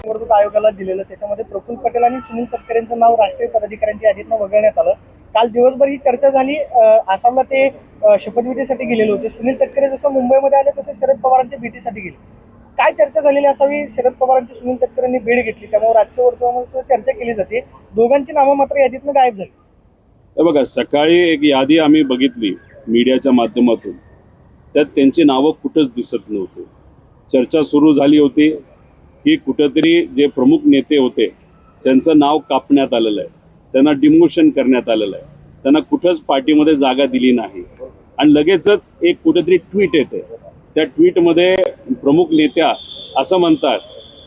निवडणूक आयोगाला दिलेलं, त्याच्यामध्ये प्रफुल्ल पटेल आणि सुनील तटकरेंचं नाव राष्ट्रीय पदाधिकाऱ्यांच्या यादीतनं वगळण्यात आलं. काल दिवसभर ही चर्चा झाली. आसामला ते शपथविधीसाठी गेलेले होते. सुनील तटकरे जसं मुंबईमध्ये आले तसं शरद पवारांच्या भेटीसाठी गेले. काय चर्चा झालेली असावी? शरद पवारांची सुनील तटकरेंनी भेट घेतली, त्यामुळे राजकीय वर्तुळामध्ये चर्चा केली जाते. दोघांची नावं मात्र यादीतनं गायब झाली. बघा, सकाळी एक यादी आम्ही बघितली मीडियाच्या माध्यमातून, त्यात त्यांची नावं कुठंच दिसत नव्हती. चर्चा सुरू झाली होती की कुठंतरी जे प्रमुख नेते होते त्यांचं नाव कापण्यात आलेलं आहे, त्यांना डिमोशन करण्यात आलेलं आहे, त्यांना कुठंच पार्टीमध्ये जागा दिली नाही. आणि लगेचच एक कुठेतरी ट्विट येते. त्या ट्विटमध्ये प्रमुख नेत्या असं म्हणतात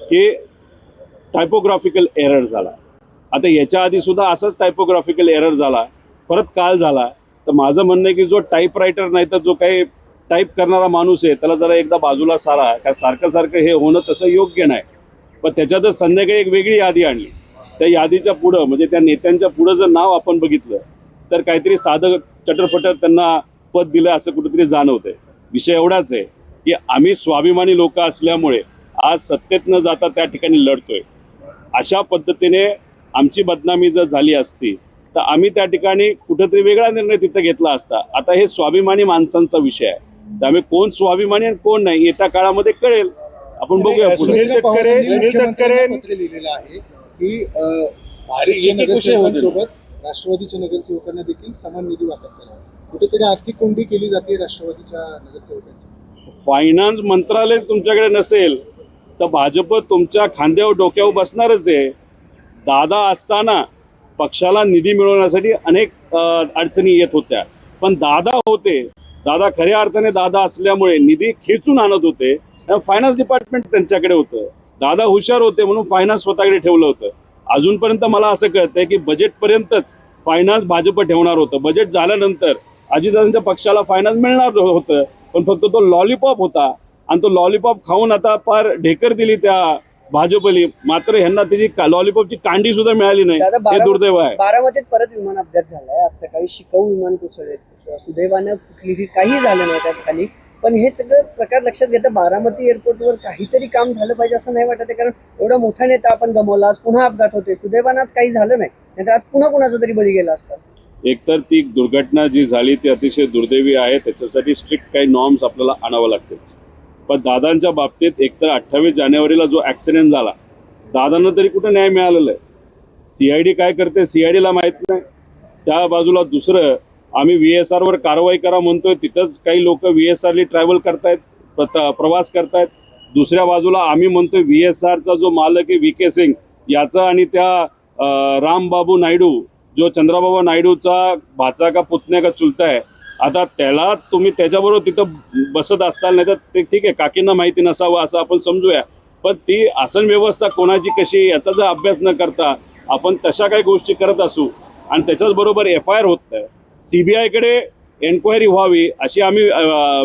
की टायपोग्राफिकल एरर झाला. आता याच्या आधी सुद्धा असंच टायपोग्राफिकल एरर झाला, परत काल झाला. तर माझं म्हणणं आहे की जो टाईपरायटर नाही तर जो काही टाईप करणारा माणूस आहे त्याला जरा एकदा बाजूला सारा, कारण सारखं सारखं हे होणं तसं योग्य नाही. पण त्याच्यातच संध्याकाळी एक वेगळी यादी आणली. त्या यादीच्या पुढं म्हणजे त्या नेत्यांच्या पुढं जर नाव आपण बघितलं तर काहीतरी साधं चटरपटर त्यांना पद दिलं असं कुठेतरी जाणवतंय. विषय एवढाच आहे की आम्ही स्वाभिमानी लोक असल्यामुळे आज सत्तेत न जाता त्या ठिकाणी लढतोय. अशा पद्धतीने आमची बदनामी जर झाली असती तर आम्ही त्या ठिकाणी कुठेतरी वेगळा निर्णय तिथं घेतला असता. आता हे स्वाभिमानी माणसांचा विषय आहे, त्यामुळे कोण स्वाभिमानी आणि कोण नाही येत्या काळामध्ये कळेल. आपण बघूया. सुनील तटकरे पत्र लिहिलेलं आहे की भारतीय नगरसेवकांसोबत राष्ट्रवादीच्या नगरसेवकांना देखील समान निधी वाटप करावा. कुठेतरी आर्थिक कोंडी केली जाते राष्ट्रवादीच्या नगरसेवकांची. फायनान्स मंत्रालय तुमच्याकडे नसेल तर भाजप तुमच्या खांद्यावर डोक्यावर बसणारच आहे. दादा असताना पक्षाला निधी मिळवण्यासाठी अनेक अडचणी येत होत्या, पण दादा होते, दादा खऱ्या अर्थाने दादा असल्यामुळे निधी खेचून आणत होते. फायनान्स डिपार्टमेंट त्यांच्याकडे होतं. दादा हुशार होते म्हणून फायनान्स स्वतःकडे ठेवलं होतं. अजूनपर्यंत मला असं कळतंय की बजेटपर्यंतच फायनान्स भाजप ठेवणार होतं. बजेट झाल्यानंतर अजितदादांच्या पक्षाला फायनान्स मिळणार होतं, पण फक्त तो लॉलीपॉप होता आणि तो लॉलीपॉप खाऊन आता फार ढेकर दिली त्या भाजपली. मात्र ह्यांना त्याची लॉलीपॉपची कांडी सुद्धा मिळाली नाही. हे दुर्दैव आहे. बारामतीत परत विमान अपघात झालाय. आज सकाळी शिकाऊ विमान कोसळले. सुदैवानं कुठलीही काही झालं नाही त्या ठिकाणी. पण हे सगळं प्रकार लक्षात घेता बारामती एअरपोर्टवर काहीतरी काम झालं पाहिजे असं नाही वाटत आहे, कारण एवढा मोठा नेता आपण गमावला. आज पुन्हा अपघात होते. सुदैवानं आज काही झालं नाही, नाहीतर आज पुन्हा कुणाचा तरी बळी गेला असता. एकतर ती दुर्घटना जी झाली ती अतिशय दुर्दैवी आहे. त्याच्यासाठी स्ट्रिक्ट काही नॉर्म्स आपल्याला आणावं लागतील. पण दादांच्या बाबतीत एकतर 28 जानेवारीला जो ॲक्सिडेंट झाला, दादांना तरी कुठं न्याय मिळालेला आहे. CID काय करते CIDला माहीत नाही. त्या बाजूला दुसरं आम्ही VSR वर कारवाई करा म्हणतोय, तिथंच काही लोक VSRली ट्रॅव्हल करतायत, प्रवास करतायत. दुसऱ्या बाजूला आम्ही म्हणतोय VSRचा जो मालक आहे VK सिंग याचा आणि त्या रामबाबू नायडू जो चंद्राबाबू नायडूचा भाचा का पुतण्या का चुलता आहे, आता त्याला तुम्ही त्याच्याबरोबर तिथं बसत असाल, नाही तर ते ठीक आहे काकींना माहिती नसावं असं आपण समजूया. पण ती आसन व्यवस्था कोणाची कशी याचा जर अभ्यास न करता आपण तशा काही गोष्टी करत असू आणि त्याच्याच बरोबर FIR होत नाही, CBIकडे एन्क्वायरी व्हावी अशी आम्ही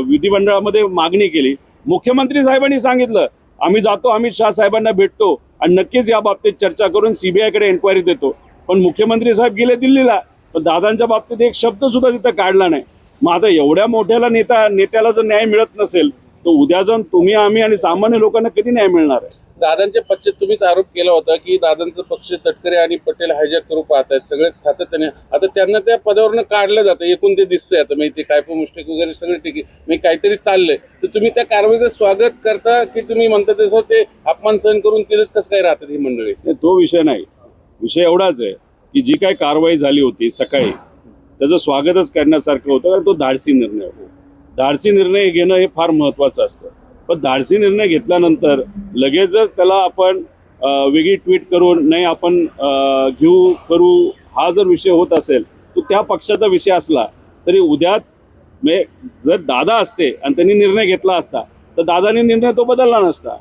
विधिमंडळामध्ये मागणी केली. मुख्यमंत्री साहेबांनी सांगितलं आम्ही जातो, अमित शाह साहेबांना भेटतो आणि नक्कीच या बाबतीत चर्चा करून CBIकडे एन्क्वायरी देतो. पण मुख्यमंत्री साहेब गेले दिल्लीला, पण दादांच्या बाबतीत एक शब्द सुद्धा तिथं काढला नाही. मग आता एवढ्या मोठ्याला नेत्याला जर न्याय मिळत नसेल तर उद्या जाऊन तुम्ही आम्ही आणि सामान्य लोकांना कधी न्याय मिळणार आहे? दादांच्या पक्षात तुम्हीच आरोप केला होता की दादांचा पक्ष तटकरे आणि पटेल हायजॅक करू पाहतायत सगळे सातत्याने. आता त्यांना त्या पदावरनं काढलं जातं, एकूण ते दिसतंय. आता म्हणजे ते टायपो मिस्टेक वगैरे सगळे ठीक आहे, काहीतरी चाललंय. तर तुम्ही त्या कारवाईचं स्वागत करता की तुम्ही म्हणता तसं ते अपमान सहन करून केलंच कसं काय राहतात ही मंडळी? तो विषय नाही. विषय एवढाच आहे की जी काही कारवाई झाली होती सकाळी त्याचं स्वागतच करण्यासारखं होतं, कारण तो धाडसी निर्णय होता. धाडसी निर्णय घेणं हे फार महत्त्वाचं असतं. पण धाडसी निर्णय घेतल्यानंतर लगेचच त्याला आपण वेगळी ट्विट करून नाही आपण घेऊ करू हा जर विषय होत असेल तो त्या पक्षाचा विषय असला तरी उद्या म्हणजे जर दादा असते आणि त्यांनी निर्णय घेतला असता तर दादाने निर्णय तो बदलला नसता.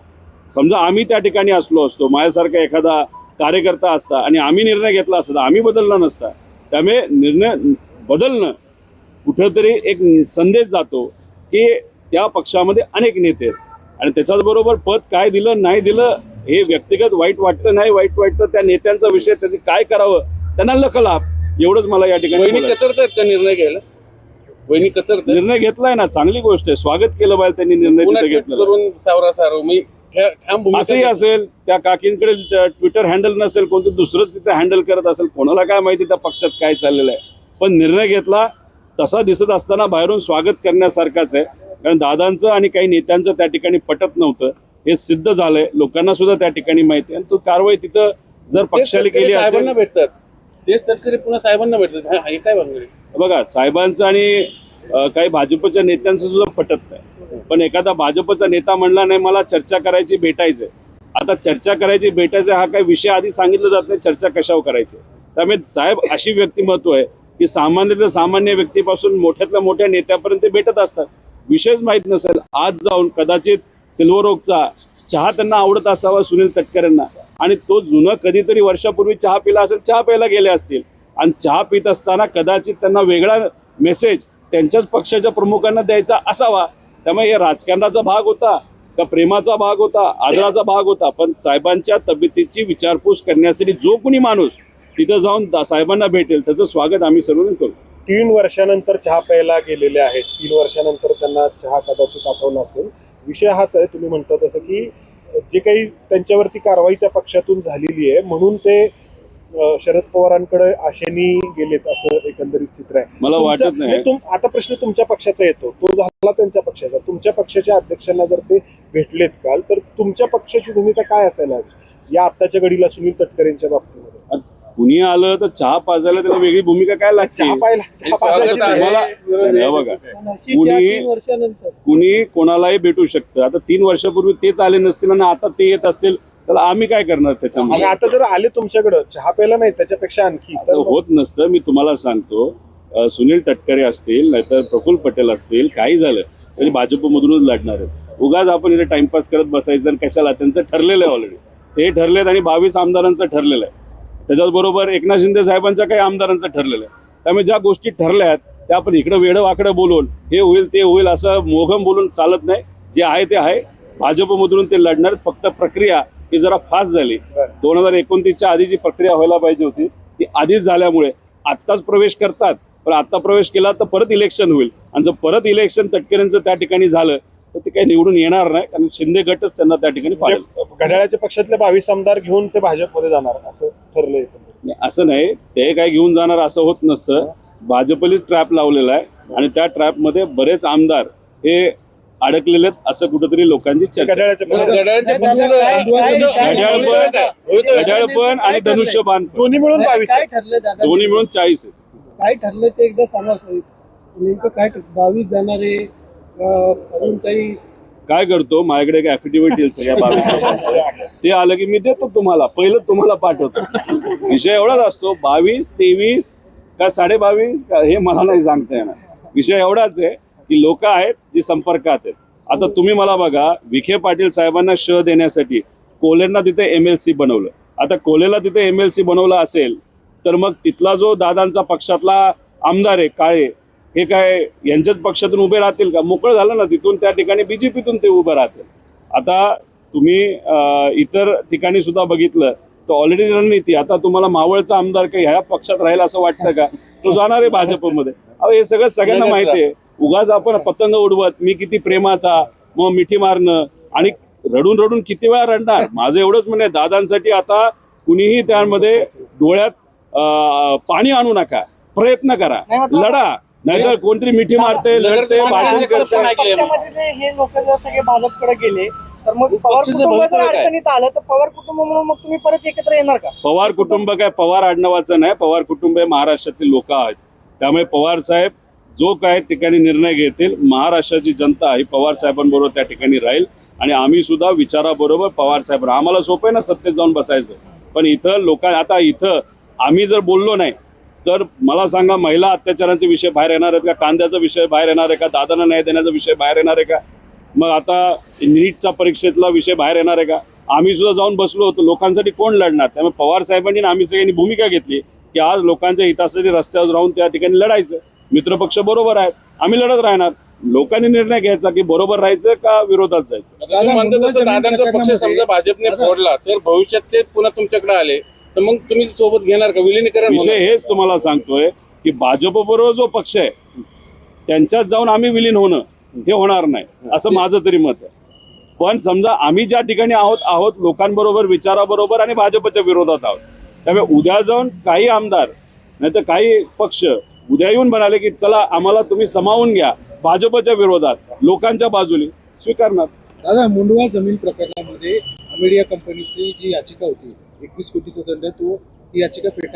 समजा आम्ही त्या ठिकाणी असलो असतो, माझ्यासारखा एखादा कार्यकर्ता असता आणि आम्ही निर्णय घेतला असता, आम्ही बदलला नसता. त्यामुळे निर्णय बदलणं कुठेतरी एक संदेश जातो की त्या पक्षामध्ये अनेक नेते आहेत आणि त्याच्याचबरोबर पद काय दिलं नाही दिलं हे व्यक्तिगत वाईट वाटतं नाही वाईट वाटतं, त्या नेत्यांचा विषय त्याचे काय करावं त्यांना लखलाभ एवढंच मला या ठिकाणी. वहिनी कचरतायत का निर्णय घ्यायला? वहिनी कचरत निर्णय घेतलाय ना, चांगली गोष्ट आहे, स्वागत केलं पाहिजे त्यांनी निर्णय घेतला. करून सावरा सारव मी ठाम भूमिका असंही घेतली. असेल, त्या काकींकडे ट्विटर हँडल नसेल, कोणतं दुसरंच तिथे हँडल करत असेल, कोणाला काय माहिती त्या पक्षात काय चाललेलं आहे. पण निर्णय घेतला तसा दिसत असताना बाहेरून स्वागत करण्यासारखाच आहे. कारण दादांचं आणि काही नेत्यांचं त्या ठिकाणी पटत नव्हतं, हे सिद्ध झालंय. लोकांना सुद्धा त्या ठिकाणी माहिती आहे. आणि तो कारवाई तिथं जर तेच पक्षाला तटकरे केली असेल, साहेबांना भेटतात, तेच तटकरे पुन्हा साहेबांना भेटतात. हे काय भानगडी? बघा साहेबांचं आणि काही भाजपच्या नेत्यांचं सुद्धा पटत नाही. पण एखादा भाजपचा नेता म्हणला नाही मला चर्चा करायची, भेटायचंय. आता चर्चा करायची, भेटायचं हा काही विषय आधी सांगितलं जात नाही, चर्चा कशावर करायची. त्यामुळे साहेब अशी व्यक्तिमत्व आहे की सामान्यातल्या सामान्य व्यक्तीपासून मोठ्यातल्या मोठ्या नेत्यापर्यंत ते भेटत असतात. विषयच माहीत नसेल, आज जाऊन कदाचित सिल्वर ओकचा चहा त्यांना आवडत असावा सुनील तटकरेंना, आणि तो जुनं कधीतरी वर्षापूर्वी चहा पिला असेल, चहा प्यायला गेले असतील, आणि चहा पित असताना कदाचित त्यांना वेगळा मेसेज त्यांच्याच पक्षाच्या प्रमुखांना द्यायचा असावा. त्यामुळे हे राजकारणाचा भाग होता का प्रेमाचा भाग होता, आदराचा भाग होता. पण साहेबांच्या तब्येतीची विचारपूस करण्यासाठी जो कोणी माणूस तिथं जाऊन साहेबांना भेटेल त्याचं स्वागत आम्ही सर्वजण करू. 3 वर्षानंतर चहा प्यायला गेलेले आहेत. 3 वर्षानंतर त्यांना चहा कदाचित आठवला असेल. विषय हाच आहे, तुम्ही म्हणता तसं की जे काही त्यांच्यावरती कारवाई त्या पक्षातून झालेली आहे म्हणून ते शरद पवारांकडे आशेनी गेलेत असं एकंदरीत चित्र आहे. मला तुमचा- वाटत नाही. आता प्रश्न तुमच्या पक्षाचा येतो, तो झाला त्यांच्या पक्षाचा. तुमच्या पक्षाच्या अध्यक्षांना जर ते भेटलेत काल, तर तुमच्या पक्षाची भूमिका काय असायला हवी या आत्ताच्या घडीला सुनील तटकरेंच्या बाबतीमध्ये? कुणी आलं तर चहा पाजायला त्याला वेगळी भूमिका काय लागते? चहा हे स्वागत पाजायची आहे. नाही. हे बघा, कुणी कोणालाही भेटू शकतं. आता 3 वर्षापूर्वी तेच आले नसतील आणि आता ते येत असतील, तर आम्ही काय करणार आणि त्याच्यामध्ये? आता जर आले तुमच्याकडं चहा प्यायला नाही, त्याच्यापेक्षा आणखी असं होत नसतं. मी तुम्हाला सांगतो, सुनील तटकरे असतील नाहीतर प्रफुल्ल पटेल असतील, काही झालं तरी भाजपमधूनच लढणार आहेत. उगाच आपण इथे टाइमपास करत बसायचं आणि कशाला? त्यांचं ठरलेलं आहे ऑलरेडी. ते ठरलेत आणि 22 आमदारांचं ठरलेलं आहे. त्याच्याचबरोबर एकनाथ शिंदे साहेबांच्या काही आमदारांचं ठरलेलं आहे. त्यामुळे ज्या गोष्टी ठरल्या आहेत त्या आपण इकडं वेडं वाकडं बोलून हे होईल ते होईल असं मोघम बोलून चालत नाही. जे आहे ते आहे. भाजपमधून ते लढणार. फक्त प्रक्रिया ही जरा फास्ट झाली. 2029च्या आधी जी प्रक्रिया व्हायला पाहिजे होती ती आधीच झाल्यामुळे आत्ताच प्रवेश करतात. पण आत्ता प्रवेश केला तर परत इलेक्शन होईल, आणि जर परत इलेक्शन तटकरेंचं त्या ठिकाणी झालं तर ते काही निवडून येणार नाही, कारण शिंदे गटच त्यांना त्या ठिकाणी पाडेल. घड्याळाच्या पक्षातले 22 आमदार घेऊन ते भाजपमध्ये जाणार असं ठरलंय. नाही, असं नाही, ते काय घेऊन जाणार असं होत नसतं. भाजपलीच ट्रॅप लावलेला आहे आणि त्या ट्रॅपमध्ये बरेच आमदार हे अडकलेले आहेत असं कुठेतरी लोकांची चर्चा. घड्याळाच्या मग पक्षात घड्याळाच्या घड्याळ पण आणि धनुष्यबाण पण. दोन्ही मिळून 22 काय आहे. ठरलं दादा? दोन्ही मिळून 40 आहे. काय ठरलं ते एकदा सांगा साहेब. नेमकं काय 22 जाणारे अजून काही काय करतो, माझ्याकडे एक ऍफिडेव्हिट येईल सगळ्या 22 ते आलं की मी देतो तुम्हाला, पहिलं तुम्हाला पाठवतो. विषय एवढाच असतो, 22, 23 का 22.5 का हे मला नाही सांगता येणार. विषय एवढाच आहे की लोक आहेत जी संपर्कात आहेत. आता तुम्ही मला बघा, विखे पाटील साहेबांना श देण्यासाठी कोल्हेंना तिथे MLC बनवलं. आता कोल्हेला तिथे MLC बनवलं असेल तर मग तिथला जो दादांचा पक्षातला आमदार आहे काळे, हे काय यांच्याच पक्षातून उभे राहतील का? मोकळं झालं ना तिथून, त्या ठिकाणी BJPतून ते उभं राहतील. आता तुम्ही इतर ठिकाणी सुद्धा बघितलं तर ऑलरेडी रणनीती, आता तुम्हाला मावळचा आमदार काही ह्या पक्षात राहील असं वाटतं का? तो जाणार आहे भाजपमध्ये. अहो हे सगळं सगळ्यांना माहिती आहे. उगाच आपण पतंग उडवत मी किती प्रेमाचा, मग मिठी मारणं आणि रडून रडून किती वेळा रडणार. माझं एवढंच म्हणणं आहे, दादांसाठी आता कुणीही त्यामध्ये डोळ्यात पाणी आणू नका, प्रयत्न करा, लढा. नाहीतर कोणतरी मिठी मारते, लढते, भाषण करते. पक्षामध्ये हे लोक जर सगळे भाजपकडे गेले तर मग पवार पक्षाचं कुटुंब जर भवितव्य काय? अडचणीत आलं तर पवार कुटुंब म्हणून मग तुम्ही परत एकत्र येणार का? पवार कुटुंब काय पवार आडनावाचं नाही, पवार कुटुंब हे महाराष्ट्रातील लोक आहेत. त्यामुळे पवार साहेब जो काय ठिकाणी निर्णय घेतील, महाराष्ट्राची जनता ही पवार साहेबांबरोबर त्या ठिकाणी राहील. आणि आम्ही सुद्धा विचाराबरोबर पवार साहेब, आम्हाला सोपं आहे ना सत्तेत जाऊन बसायचं. पण इथं लोक, आता इथं आम्ही जर बोललो नाही तर मला सांगा, महिला अत्याचारांचे विषय बाहेर येणार आहेत का? कांद्याचा विषय बाहेर येणार आहे का? दादांना न्याय देण्याचा विषय बाहेर येणार आहे का? मग आता नीटचा परीक्षेतला विषय बाहेर येणार आहे का? आम्ही सुद्धा जाऊन बसलो होतो. लोकांसाठी कोण लढणार? त्यामुळे पवार साहेबांनी आणि आम्ही सगळ्यांनी भूमिका घेतली की आज लोकांच्या हितासाठी रस्त्यावर राहून त्या ठिकाणी लढायचं. मित्रपक्ष बरोबर आहेत, आम्ही लढत राहणार. लोकांनी निर्णय घ्यायचा की बरोबर राहायचं का विरोधात जायचं. तुम्ही म्हणता तसं दादांचा पक्ष समजा भाजपने फोडला तर भविष्यात ते पुन्हा तुमच्याकडे आले तर मग तुम्ही सोबत घेणार का? विलीनीकरण विषय हेच तुम्हाला सांगतोय की भाजप बरोबर जो पक्ष आहे त्यांच्यात जाऊन आम्ही विलीन होणं हे होणार नाही असं माझं तरी मत आहे. पण समजा आम्ही ज्या ठिकाणी आहोत लोकांबरोबर, विचाराबरोबर आणि भाजपच्या विरोधात आहोत. त्यामुळे उद्या जाऊन काही आमदार नाही तर काही पक्ष उद्या येऊन म्हणाले की चला आम्हाला तुम्ही समावून घ्या भाजपच्या विरोधात, लोकांच्या बाजूने, स्वीकारणार. दादा, मुंडवा जमीन प्रकरणामध्ये अमेरिका कंपनीची जी याचिका होती 21 कोटीचा दंड, ती याचिका फेटाळली